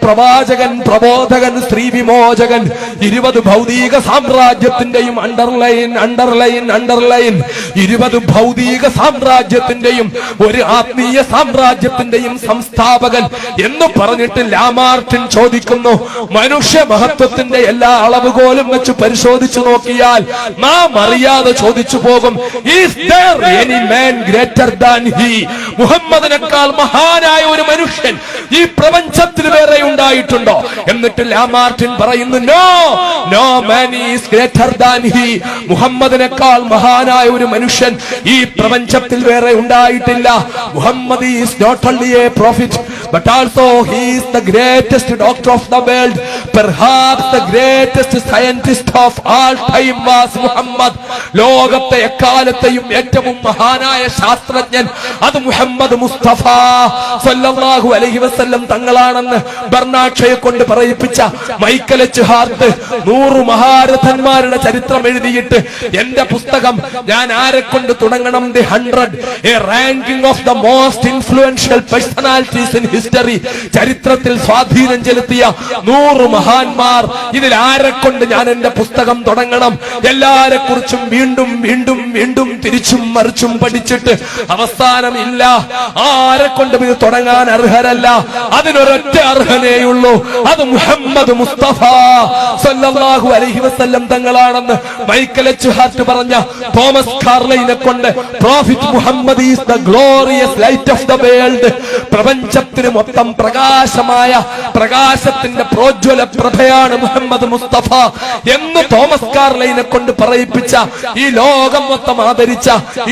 പ്രവാചകൻ, പ്രബോധകൻ, സ്ത്രീ വിമോചകൻ, 20 ഭൗതിക സാമ്രാജ്യത്തിന്റെയും അണ്ടർലൈൻ 20 ഭൗതിക സാമ്രാജ്യത്തിന്റെയും ഒരു ആത്മീയ സാമ്രാജ്യത്തിന്റെയും സംസ്ഥാപകൻ എന്ന് പറഞ്ഞിട്ട് ലാമാർട്ടിൻ ചോദിക്കുന്നു, മനുഷ്യ മഹത്വത്തിന്റെ എല്ലാ അളവുകോലും വെച്ച് പരിശോധിച്ചു നോക്കിയാൽ നാം അറിയാതെ ചോദിച്ചു പോകും, is there any man greater than he? മുഹമ്മദിനേക്കാൾ മഹാനായ ഒരു മനുഷ്യൻ ഈ പ്രപഞ്ചത്തിൽ വേറെ ഉണ്ടായിട്ടുണ്ടോ? എന്നിട്ട് ലാമാർട്ടിൻ പറയുന്നു, no man is greater than he. മുഹമ്മദിനേക്കാൾ മഹാനായ ഒരു മനുഷ്യൻ ഈ പ്രപഞ്ചത്തിൽ വേറെ ഉണ്ടായിട്ടില്ല. Muhammad is not only a prophet but also he is the greatest doctor of the world. Perhaps the greatest scientist of all time was Muhammad. ലോകത്തെ എക്കാലത്തെയും ഏറ്റവും മഹാനായ ശാസ്ത്രജ്ഞൻ അത് മുഹമ്മദ് മുസ്തഫ സല്ലല്ലാഹു അലൈഹി വസല്ലം തങ്ങളാണെന്ന് ബർണാക്ഷയെ കൊണ്ട് പറയിപ്പിച്ച മൈക്കൽ എച്ച് ഹാർട്ട് 100 മഹാരഥന്മാരുടെ ചരിത്രം എഴുതിയിട്ട് എന്റെ പുസ്തകം ഞാൻ ആരെ കൊണ്ട് തുടങ്ങണം? The 100, A ranking of the most influential personalities in history. ചരിത്രത്തിൽ സ്വാധീനം ചെലുത്തിയ 100 മഹാന്മാർ, ഇതിൽ ആരെ കൊണ്ട് ഞാൻ എന്റെ പുസ്തകം തുടങ്ങണം? എല്ലാരെ കുറിച്ചും വീണ്ടും വീണ്ടും വീണ്ടും തിരിച്ചും മറിച്ചും പഠിച്ചിട്ട് അവസാനം ഇല്ല, ആരെ കൊണ്ടും ഇത് തുടങ്ങാൻ അർഹരല്ല. അതിനൊരൊറ്റ അർഹനേയുള്ളൂ, അത് മുഹമ്മദ് മുസ്തഫ സല്ലല്ലാഹു അലൈഹി വസല്ലം തങ്ങളാണെന്ന് മൈക്കൽ എച്ച് ഹാർട്ട് പറഞ്ഞ തോമസ് കാർലൈനെ കൊണ്ട് prophet Muhammad is the glorious light of the world. പ്രപഞ്ചത്തിന് മൊത്തം പ്രകാശമായ പ്രകാശത്തിന്റെ പ്രോജ്വല പ്രഭയാണ് മുഹമ്മദ് മുസ്തഫ എന്ന് തോമസ് കാർലൈനെ കൊണ്ട് പറയിപ്പിച്ച, ഈ ലോകം മൊത്തം ആദരിച്ച